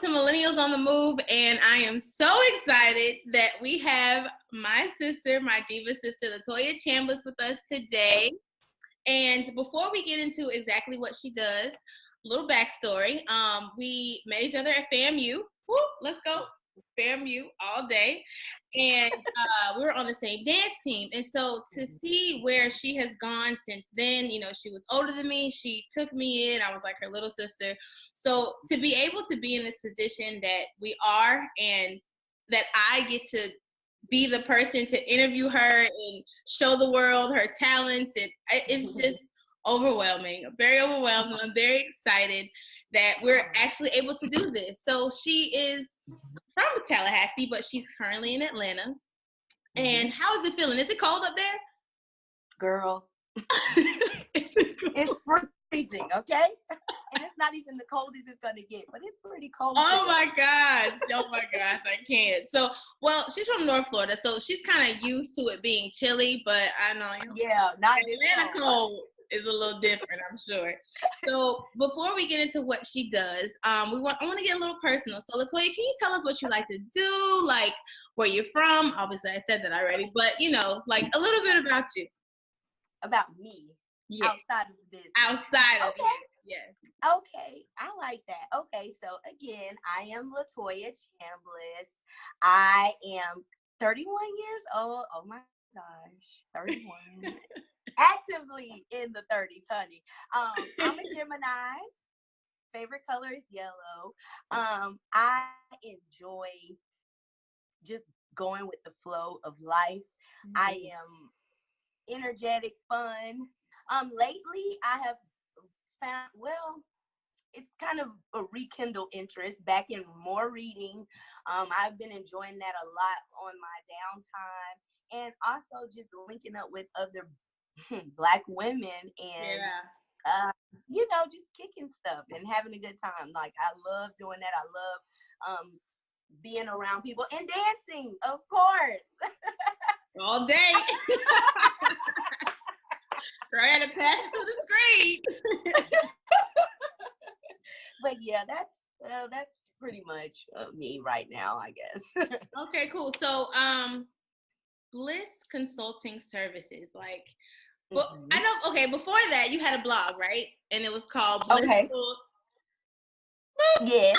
to Millennials on the Move, and I am so excited that we have my sister, my diva sister, Latoya Chambliss with us today. And before we get into exactly what she does, a little backstory. We met each other at FAMU. Woo, let's go. FAMU all day. And we were on the same dance team. And so to see where she has gone since then, you know, she was older than me. She took me in. I was like her little sister. So to be able to be in this position that we are, and that I get to be the person to interview her and show the world her talents, and it's just overwhelming. I'm very overwhelmed, and I'm very excited that we're actually able to do this. So she is from Tallahassee, but she's currently in Atlanta. And how is it feeling? Is it cold up there? Girl, it's freezing, okay? And it's not even the coldest it's gonna get, but it's pretty cold. Oh my gosh, I can't. So, well, she's from North Florida, so she's kind of used to it being chilly, but I know, not Atlanta cold is a little different, I'm sure. So before we get into what she does, I want to get a little personal. So Latoya, can you tell us what you like to do, like where you're from? Obviously, I said that already, but you know, like a little bit about you. About me, outside of the business. Outside of it, yes. Okay, I like that. Okay, so again, I am Latoya Chambliss. I am 31 years old. Oh my gosh, 31. Actively in the 30s, honey. I'm a Gemini. Favorite color is yellow. I enjoy just going with the flow of life. I am energetic, fun. Lately I have found, it's kind of a rekindle interest back in more reading. I've been enjoying that a lot on my downtime, and also just linking up with other Black women and you know, just kicking stuff and having a good time. Like, I love doing that. I love being around people and dancing, of course. All day. Right, to pass it to the screen. But yeah, that's pretty much me right now, I guess. Okay, cool. So Bliss Consulting Services, like, well, I know, okay, before that you had a blog, right? And it was called Bliss. Yeah.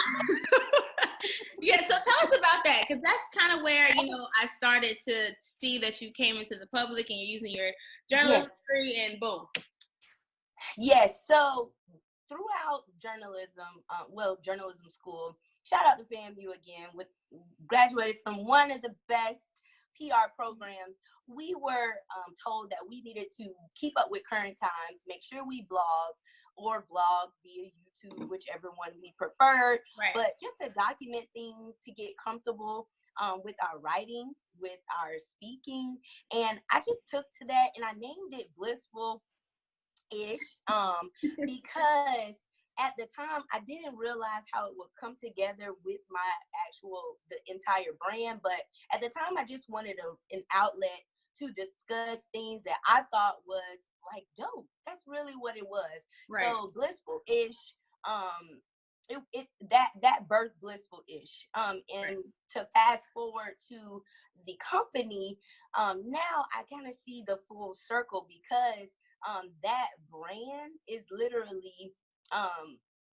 Yeah, so tell us about that, because that's kind of where, you know, I started to see that you came into the public and you're using your journalism degree, and boom. Yes, so throughout journalism, journalism school, shout out to FAMU again, graduated from one of the best PR programs. We were told that we needed to keep up with current times, make sure we blog or vlog via YouTube, whichever one we preferred, but just to document things, to get comfortable with our writing, with our speaking. And I just took to that and I named it Blissful-ish because at the time I didn't realize how it would come together with the entire brand. But at the time I just wanted an outlet to discuss things that I thought was like dope. That's really what it was. So Blissful-ish, that birthed Blissful-ish. And to fast forward to the company, now I kind of see the full circle, because that brand is literally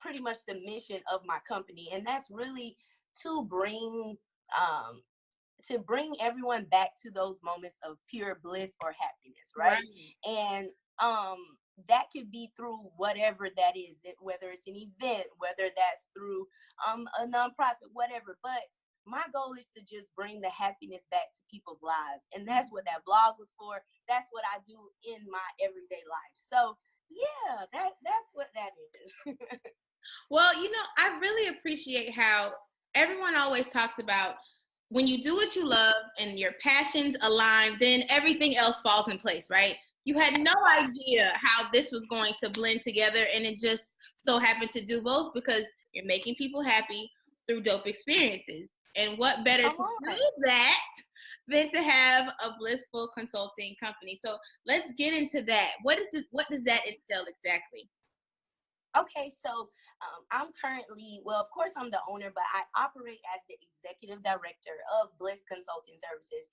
pretty much the mission of my company, and that's really to bring everyone back to those moments of pure bliss or happiness, right? And that could be through whatever that is, whether it's an event, whether that's through a nonprofit, whatever. But my goal is to just bring the happiness back to people's lives, and that's what that blog was for. That's what I do in my everyday life. So yeah, that's what that is. Well, you know, I really appreciate how everyone always talks about when you do what you love and your passions align, then everything else falls in place, right? You had no idea how this was going to blend together, and it just so happened to do both, because you're making people happy through dope experiences. And what better to do that than to have a blissful consulting company? So let's get into that. What does that entail exactly? Okay, so I'm currently, well, of course, I'm the owner, but I operate as the executive director of Bliss Consulting Services.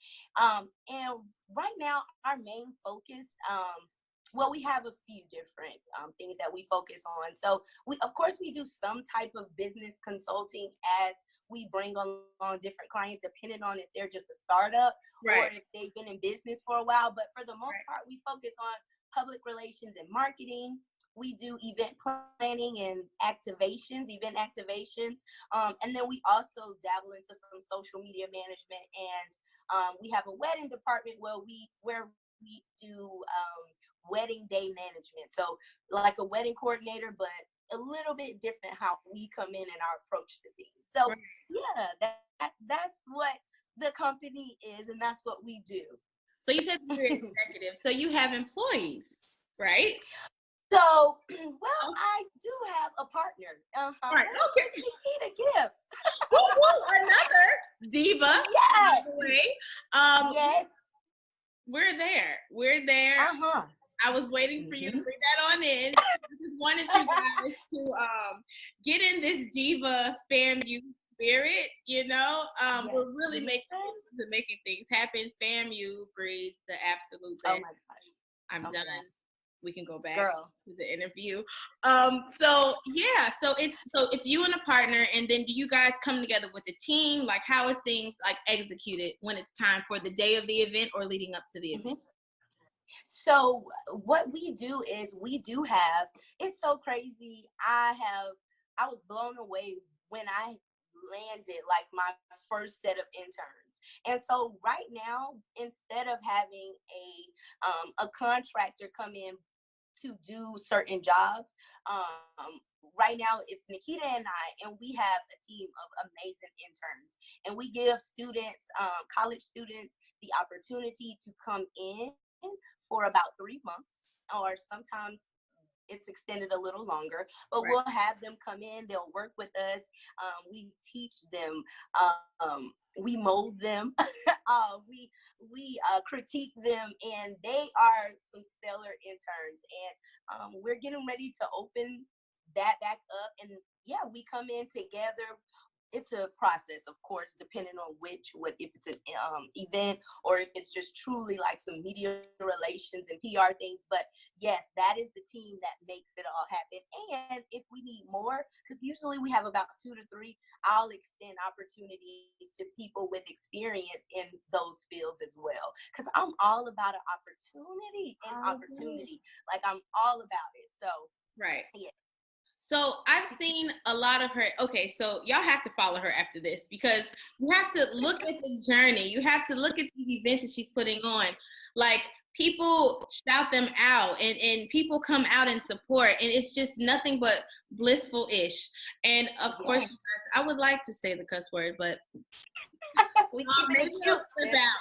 And right now, our main focus, well, we have a few different things that we focus on. So we, of course, we do some type of business consulting as we bring on different clients, depending on if they're just a startup or Right. if they've been in business for a while. But for the most Right. part, we focus on public relations and marketing. We do event planning and event activations. And then we also dabble into some social media management. And we have a wedding department where we do wedding day management. So like a wedding coordinator, but a little bit different how we come in and our approach to things. So Right. yeah, that's what the company is, and that's what we do. So you said you're an executive. So you have employees, right? So, well, Oh, I do have a partner. Her right. name Okay. is Nikita Gibbs. Woo, woo, another diva, by Yes, the way. Um, yes, we're there. We're there. uh-huh. I was waiting for you to Mm-hmm. bring that on in. I just wanted you guys to get in this diva FAMU spirit, you know. Yes, We're really yes. making things happen. FAMU breeds the absolute Oh best. my gosh. I'm Oh done. my We can go God. back Girl. to the interview. So yeah, so it's you and a partner, and then do you guys come together with a team? Like, how is things like executed when it's time for the day of the event or leading up to the Mm-hmm. event? So what we do is we do have, it's so crazy. I was blown away when I landed like my first set of interns. And so right now, instead of having a contractor come in to do certain jobs, right now it's Nikita and I, and we have a team of amazing interns. And we give students, college students, the opportunity to come in for about 3 months, or sometimes it's extended a little longer, but Right. we'll have them come in, they'll work with us. We teach them, we mold them, we critique them, and they are some stellar interns. And we're getting ready to open that back up. And yeah, we come in together. It's a process, of course, depending on if it's an event, or if it's just truly like some media relations and PR things. But yes, that is the team that makes it all happen. And if we need more, because usually we have about 2 to 3, I'll extend opportunities to people with experience in those fields as well. Because I'm all about an opportunity and opportunity. Like, I'm all about it. So Right. yeah. So I've seen a lot of her. Okay, so y'all have to follow her after this because you have to look at the journey. You have to look at the events that she's putting on. Like, people shout them out, and people come out and support, and it's just nothing but blissful-ish. And of course, Yeah. you guys, I would like to say the cuss word, but We keep maybe it it'll cute. slip out.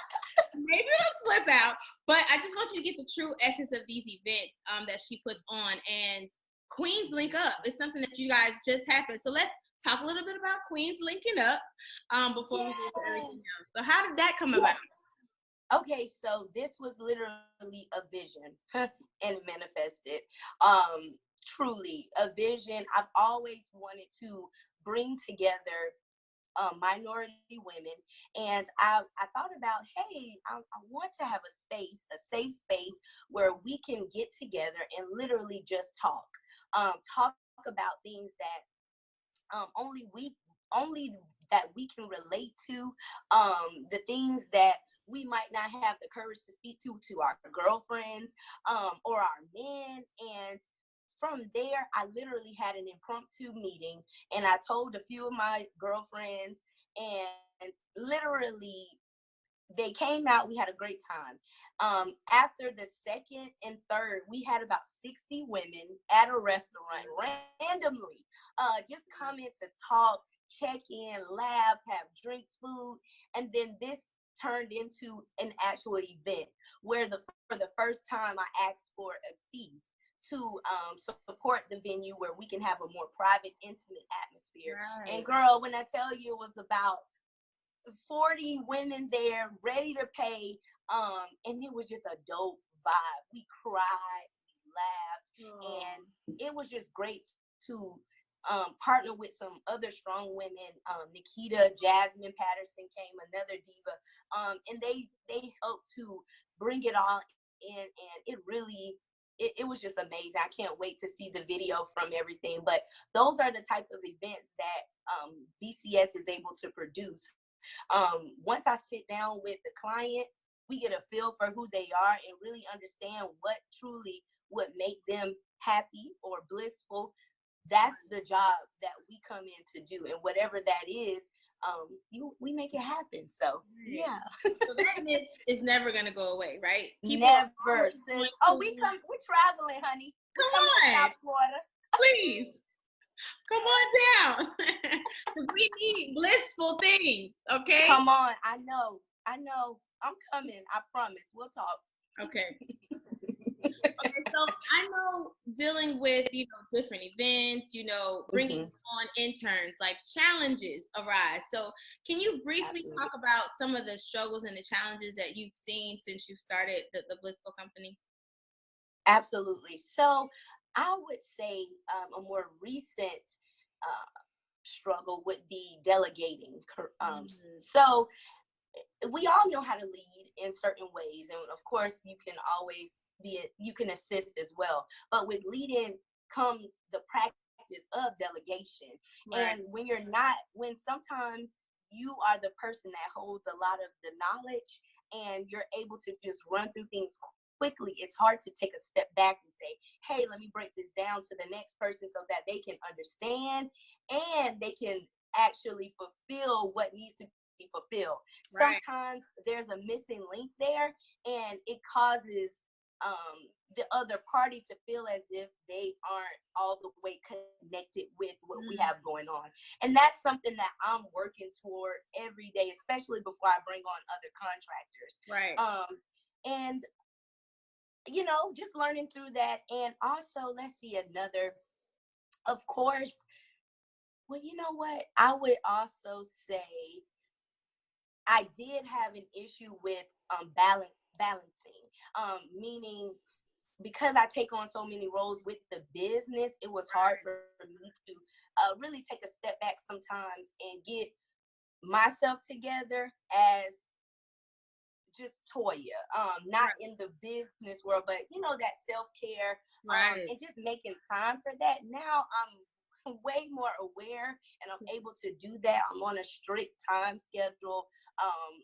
Maybe it'll slip out. But I just want you to get the true essence of these events that she puts on. And Queens Link Up is something that you guys just happened. So let's talk a little bit about Queens linking up before we get to everything Yes. else. So how did that come Yes. about? Okay, so this was literally a vision and manifested. Truly a vision. I've always wanted to bring together minority women, and I thought about, hey, I want to have a safe space where we can get together and literally just talk about things that only we can relate to, the things that we might not have the courage to speak to our girlfriends, or our men. And from there, I literally had an impromptu meeting, and I told a few of my girlfriends, and literally they came out. We had a great time. After the second and third, we had about 60 women at a restaurant randomly, just come in to talk, check in, laugh, have drinks, food. And then this turned into an actual event where for the first time I asked for a fee to support the venue, where we can have a more private, intimate atmosphere. Right. And girl, when I tell you, it was about 40 women there ready to pay, and it was just a dope vibe. We cried, we laughed, and it was just great to partner with some other strong women. Nikita, Jasmine Patterson came, another diva, and they helped to bring it all in, and it really, it was just amazing. I can't wait to see the video from everything. But those are the type of events that BCS is able to produce. Once I sit down with the client, we get a feel for who they are and really understand what truly would make them happy or blissful. That's the job that we come in to do, and whatever that is, we make it happen. So yeah. So that niche is never gonna go away, right? People never. Oh, we're traveling, honey. Come on, South Florida. Please. Come on down. We need blissful things, okay? Come on. I know. I'm coming. I promise. We'll talk. Okay. Okay, so I know dealing with, different events, bringing on interns, like challenges arise. So can you briefly talk about some of the struggles and the challenges that you've seen since you started the Blissful company? Absolutely. So I would say a more recent struggle would be delegating. So we all know how to lead in certain ways, and of course you can always you can assist as well, but with leading comes the practice of delegation. Right. And when sometimes you are the person that holds a lot of the knowledge and you're able to just run through things quickly, it's hard to take a step back and say, hey, let me break this down to the next person so that they can understand and they can actually fulfill what needs to be fulfilled. Right. Sometimes there's a missing link there, and it causes the other party to feel as if they aren't all the way connected with what we have going on. And that's something that I'm working toward every day, especially before I bring on other contractors. Right. And just learning through that. And also, let's see, another, of course, well, you know what? I would also say I did have an issue with balancing, meaning because I take on so many roles with the business, it was hard for me to really take a step back sometimes and get myself together as just Toya, not in the business world, but that self-care, and just making time for that. Now I'm way more aware, and I'm able to do that. I'm on a strict time schedule.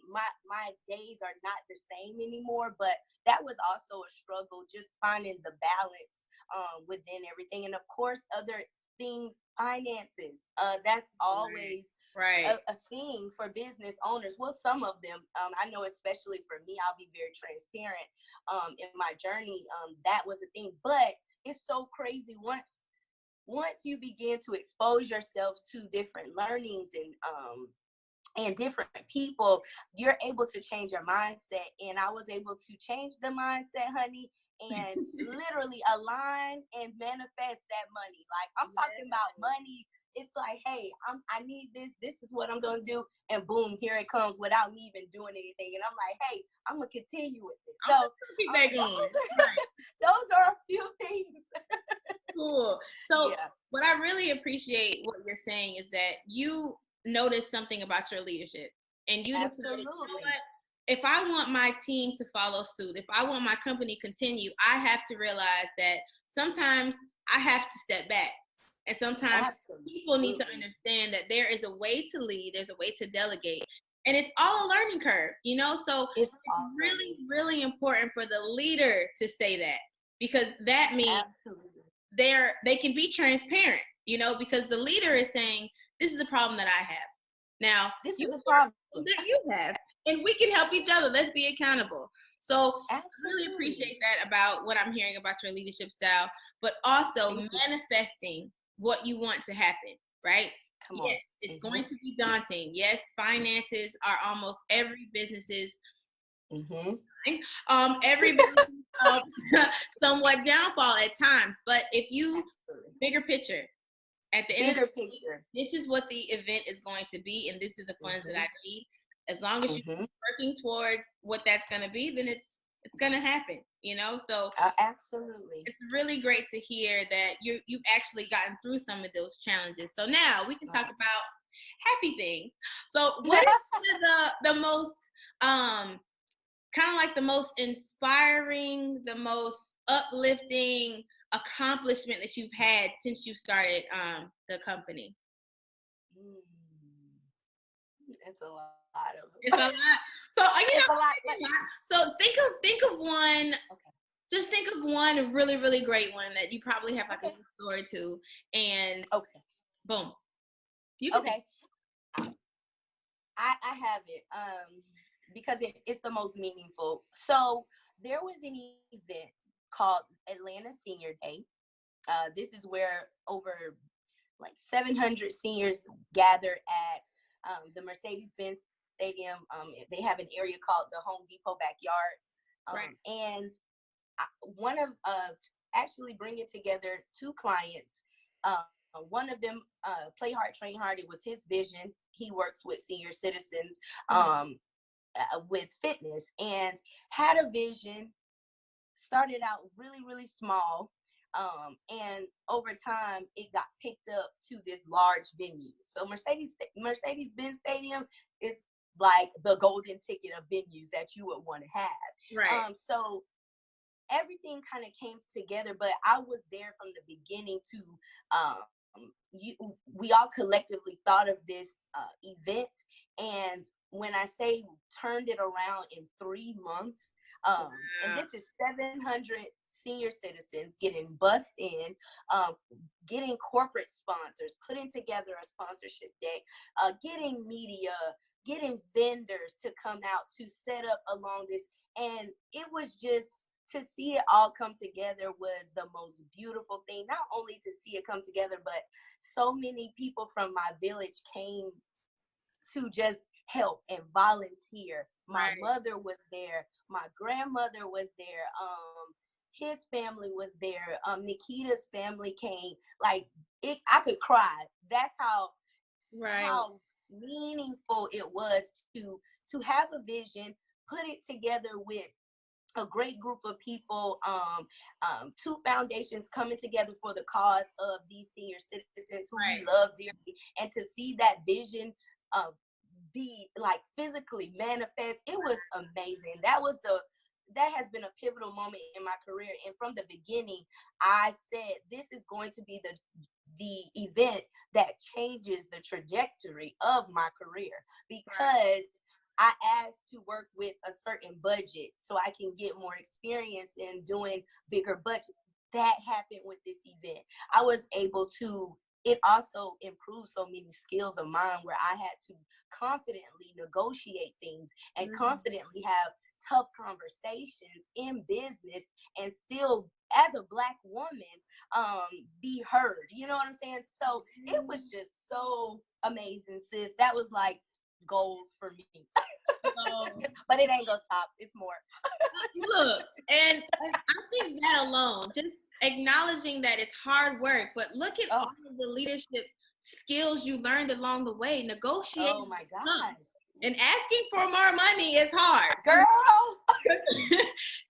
My days are not the same anymore, but that was also a struggle, just finding the balance within everything. And of course, other things, finances, that's always a thing for business owners. Well, some of them, I know, especially for me, I'll be very transparent in my journey. That was a thing, but it's so crazy once you begin to expose yourself to different learnings and different people, you're able to change your mindset. And I was able to change the mindset, honey, and literally align and manifest that money. Like, I'm talking about money. It's like, hey, I need this. This is what I'm going to do. And boom, here it comes without me even doing anything. And I'm like, hey, I'm going to continue with it. So keep that going. Those are a few things. Cool. So what I really appreciate what you're saying is that you noticed something about your leadership, and you decided, you know what? If I want my team to follow suit, if I want my company to continue, I have to realize that sometimes I have to step back. And sometimes people need to understand that there is a way to lead, there's a way to delegate, and it's all a learning curve, So it's really, really important for the leader to say that, because that means they can be transparent, because the leader is saying, this is a problem that I have. Now, this is a problem that you have, and we can help each other. Let's be accountable. So I really appreciate that about what I'm hearing about your leadership style, but also manifesting what you want to happen, right? Yes, it's going to be daunting. Yes, finances are almost every business's every business somewhat downfall at times. But if you bigger picture, at the end of the day, this is what the event is going to be, and this is the funds that I need. As long as you're working towards what that's going to be, then it's gonna happen, you know. So Absolutely. it's really great to hear that you've actually gotten through some of those challenges. So now we can talk about happy things. So what is the most kind of like the most inspiring, the most uplifting accomplishment that you've had since you started the company? It's a lot of them. It's a lot. So It's a lot. So think of one. Okay. Just think of one really, really great one that you probably have like a story to, and boom. Okay. I have it. Because it's the most meaningful. So there was an event called Atlanta Senior Day. This is where over like 700 seniors gather at the Mercedes-Benz Stadium. They have an area called the Home Depot backyard. And one of actually bringing together two clients. One of them, Play Hard, Train Hard. It was his vision. He works with senior citizens with fitness and had a vision. Started out really, really small. And over time, it got picked up to this large venue. So Mercedes-Benz Stadium is like the golden ticket of venues that you would want to have. So everything kind of came together, but I was there from the beginning to we all collectively thought of this event. And when I say turned it around in 3 months, and this is 700 senior citizens getting bussed in, getting corporate sponsors, putting together a sponsorship deck, getting media, getting vendors to come out to set up along this. And it was just, to see it all come together was the most beautiful thing. Not only to see it come together, but so many people from my village came to just help and volunteer. My mother was there. My grandmother was there. His family was there. Nikita's family came. Like I could cry. That's how meaningful it was to have a vision, put it together with a great group of people, two foundations coming together for the cause of these senior citizens who we love dearly, and to see that vision be like physically manifest, it was amazing. That has been a pivotal moment in my career, and from the beginning, I said this is going to be the event that changes the trajectory of my career, because I asked to work with a certain budget so I can get more experience in doing bigger budgets. That happened with this event. I was able to, it also improved so many skills of mine where I had to confidently negotiate things and confidently have tough conversations in business and still, as a Black woman, be heard. You know what I'm saying? So it was just so amazing, sis. That was like goals for me. But it ain't gonna stop. It's more. Look, and I think that alone, just acknowledging that it's hard work, but look at all of the leadership skills you learned along the way. Negotiating. Oh my gosh. And asking for more money is hard. Girl.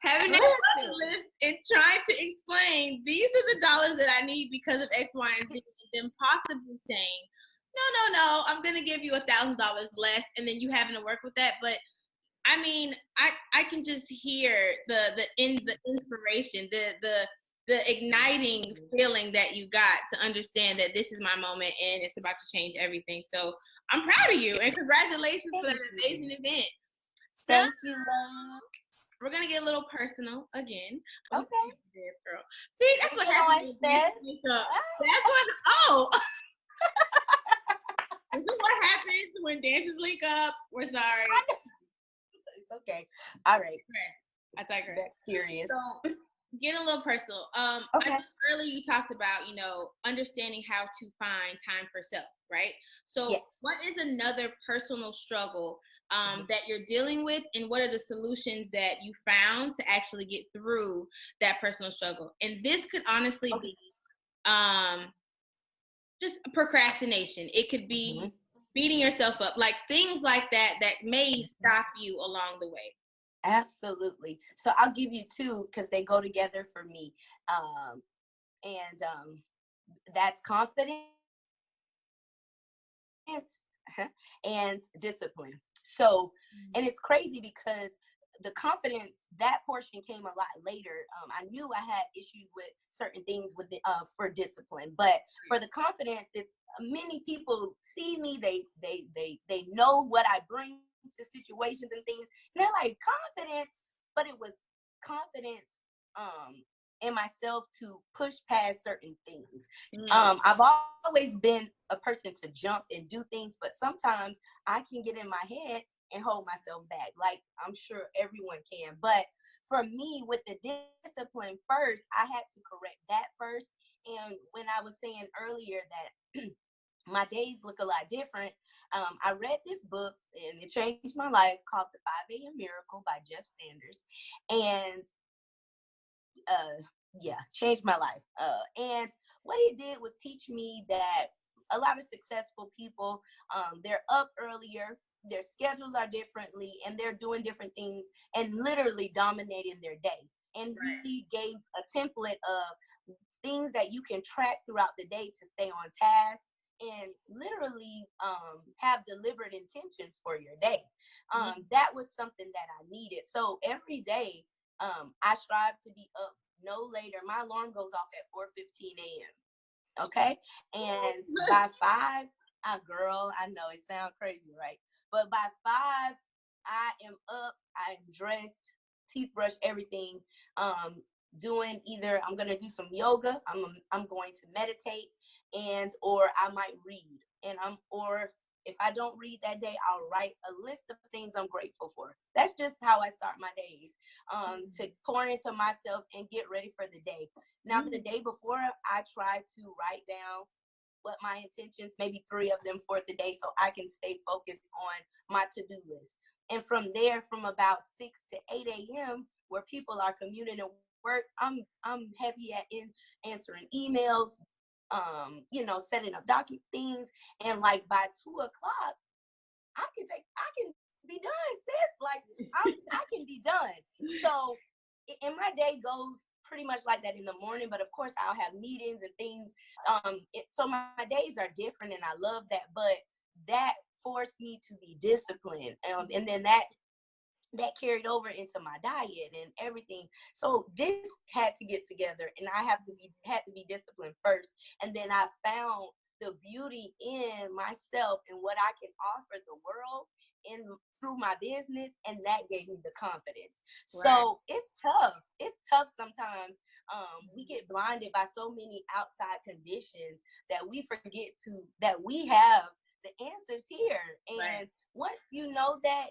Having that money list and trying to explain, these are the dollars that I need because of X, Y, and Z, and then possibly saying, no, I'm going to give you $1,000 less, and then you having to work with that. But I mean, I can just hear the inspiration, the igniting feeling that you got to understand that this is my moment and it's about to change everything. So I'm proud of you, and congratulations for that amazing event. Thank you, love. We're gonna get a little personal again. Okay. Girl. See, that's what happens. That's what. This is what happens when dances link up. We're sorry. It's okay. All right. I take her. That's serious. So, getting a little personal. I know earlier you talked about, understanding how to find time for self, right? So what is another personal struggle that you're dealing with, and what are the solutions that you found to actually get through that personal struggle? And this could honestly be just procrastination. It could be beating yourself up, like things like that may stop you along the way. Absolutely. So I'll give you two because they go together for me. And that's confidence and discipline. So, and it's crazy because the confidence, that portion came a lot later. I knew I had issues with certain things with the, for discipline, but for the confidence, it's many people see me, they know what I bring to situations and things, and they're like, confidence, but it was confidence in myself to push past certain things. I've always been a person to jump and do things, but sometimes I can get in my head and hold myself back, like I'm sure everyone can. But for me, with the discipline first, I had to correct that first. And when I was saying earlier that my days look a lot different, I read this book and it changed my life, called The 5 a.m. Miracle by Jeff Sanders. And changed my life. And what he did was teach me that a lot of successful people, they're up earlier, their schedules are differently, and they're doing different things and literally dominating their day. And he gave a template of things that you can track throughout the day to stay on task and literally have deliberate intentions for your day. That was something that I needed. So every day, I strive to be up no later. My alarm goes off at 4:15 a.m. Okay, and by 5, girl, I know it sounds crazy, right? But by 5, I am up. I am dressed, teeth brushed, everything. Doing either I'm gonna do some yoga. I'm going to meditate, and or I might read, and or if I don't read that day, I'll write a list of things I'm grateful for. That's just how I start my days, to pour into myself and get ready for the day. Now, the day before, I try to write down what my intentions, maybe 3 of them for the day, so I can stay focused on my to-do list. And from there, from about 6 to 8 a.m., where people are commuting to work, I'm heavy at answering emails, setting up document things. And like by 2 o'clock, I can be done, sis. Like I can be done. So, and my day goes pretty much like that in the morning, but of course I'll have meetings and things. So my days are different, and I love that. But that forced me to be disciplined, and then that carried over into my diet and everything. So this had to get together, and I had to be disciplined first. And then I found the beauty in myself and what I can offer the world through my business, and that gave me the confidence. Right. So it's tough. It's tough sometimes. We get blinded by so many outside conditions that we forget that we have the answers here. And right. Once you know that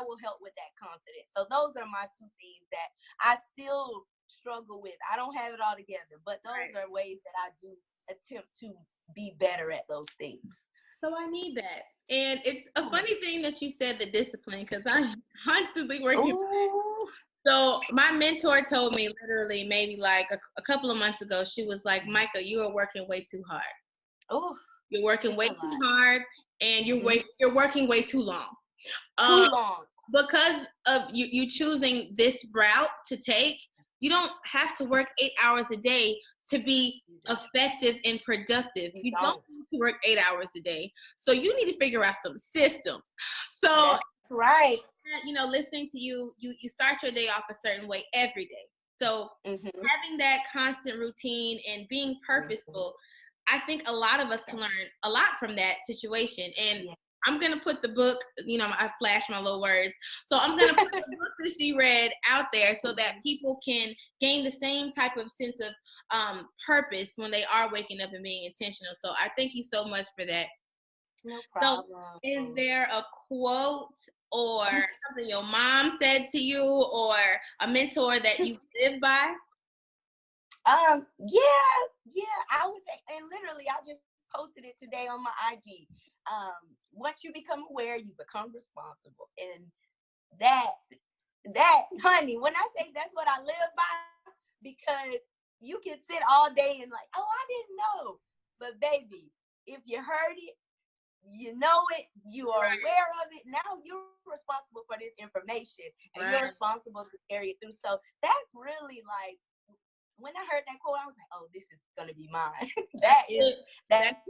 will help with that confidence. So those are my 2 things that I still struggle with. I don't have it all together, but those right. are ways that I do attempt to be better at those things. So I need that. And it's a funny thing that you said the discipline, because I'm constantly working. Ooh. So my mentor told me literally maybe like a couple of months ago, she was like, Micah, you are working way too hard. Oh, you're working way too hard, and you're working way too long. Too long. Because of you choosing this route to take, you don't have to work 8 hours a day to be effective and productive. You don't need to work 8 hours a day. So you need to figure out some systems. So that's right. Listening to you start your day off a certain way every day. So having that constant routine and being purposeful, I think a lot of us can learn a lot from that situation. And I'm going to put the book, I flash my little words. So I'm going to put the book that she read out there so that people can gain the same type of sense of purpose when they are waking up and being intentional. So I thank you so much for that. No problem. So is there a quote or something your mom said to you or a mentor that you live by? Yeah, I would say, and literally I just posted it today on my IG. Once you become aware, you become responsible. And that, honey, when I say that's what I live by, because you can sit all day and like, oh, I didn't know. But baby, if you heard it, you know it, you are aware of it. Now you're responsible for this information, and you're responsible to carry it through. So that's really like, when I heard that quote, I was like, oh, this is gonna be mine. That's it. That's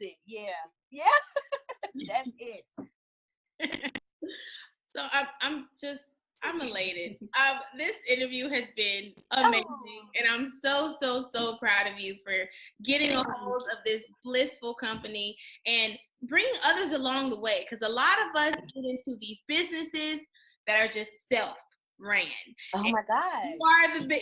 it. Yeah. That's it. So I'm elated. This interview has been amazing, and I'm so proud of you for getting a hold of this blissful company and bringing others along the way. Because a lot of us get into these businesses that are just self-ran. Oh my God!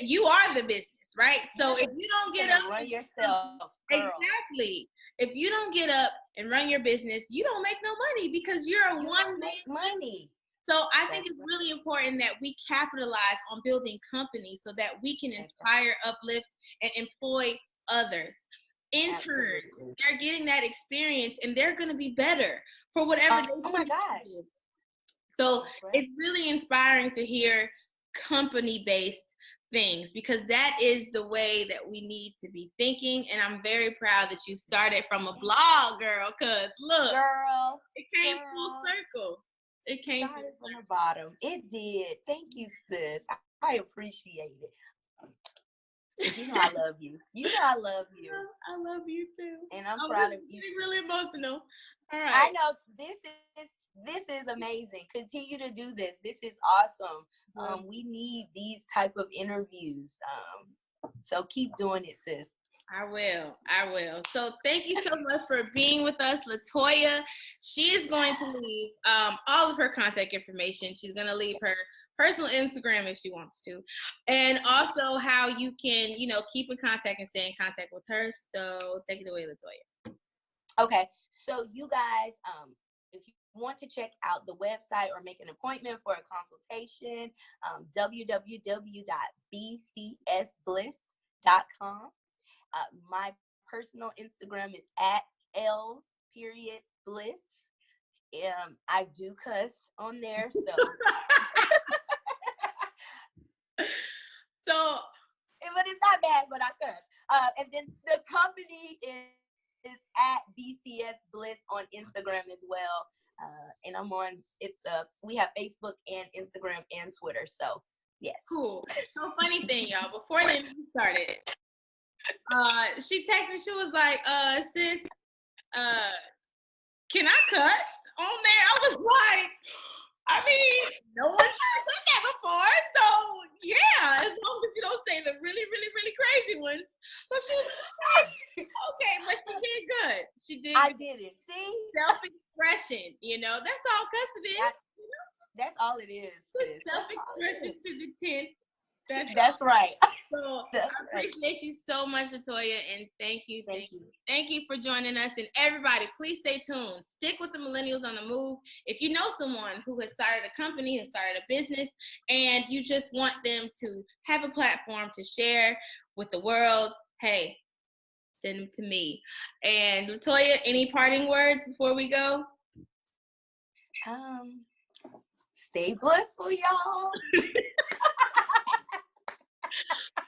You are the business, right? So if you don't get up, run yourself, girl. Exactly. If you don't get up and run your business, you don't make no money because you're a one-man money. So I think it's really important that we capitalize on building companies so that we can inspire, uplift, and employ others. Interns, they're getting that experience and they're going to be better for whatever they choose. Oh my gosh. So it's really inspiring to hear company-based things, because that is the way that we need to be thinking. And I'm very proud that you started from a blog, girl, because look, it came full circle. It came from the bottom. It did. Thank you, sis. I appreciate it. You know I love you. You know I love you. I love you too. And I'm proud of you. It's really emotional. All right. I know this is amazing. Continue to do this. This is awesome. We need these type of interviews. So keep doing it, sis. I will. So thank you so much for being with us, Latoya. She is going to leave all of her contact information. She's going to leave her personal Instagram if she wants to, and also how you can, keep in contact and stay in contact with her. So take it away, Latoya. Okay. So you guys, if you want to check out the website or make an appointment for a consultation, www.bcsbliss.com. My personal Instagram is @L.Bliss. I do cuss on there, so. But it's not bad, but I cuss. And then the company is @BCSBliss on Instagram as well. And I'm on. We have Facebook and Instagram and Twitter. So yes. Cool. So funny thing, y'all. Before the interview started, she texted me. She was like, sis, can I cuss on there? I was like, I mean, no one's ever done that before. So yeah, as long as you don't say the really, really, really crazy ones. So she was like, okay, but she did good. She did. I did it. See? Self-expression, that's all cussing is. That's all it is. Self-expression to the 10th. That's right. So I appreciate you so much, Latoya, and thank you for joining us. And everybody, please stay tuned. Stick with the Millennials on the Move. If you know someone who has started a company, has started a business, and you just want them to have a platform to share with the world, hey, send them to me. And Latoya, any parting words before we go? Stay blissful, y'all.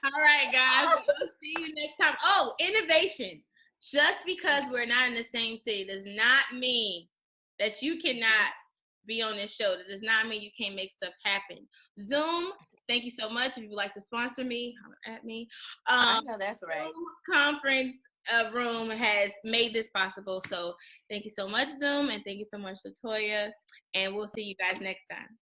All right, guys. We'll see you next time. Oh, innovation. Just because we're not in the same city does not mean that you cannot be on this show. That does not mean you can't make stuff happen. Zoom, thank you so much. If you would like to sponsor me, holler at me. I know that's right. Zoom conference room has made this possible. So thank you so much, Zoom, and thank you so much, Latoya. And we'll see you guys next time.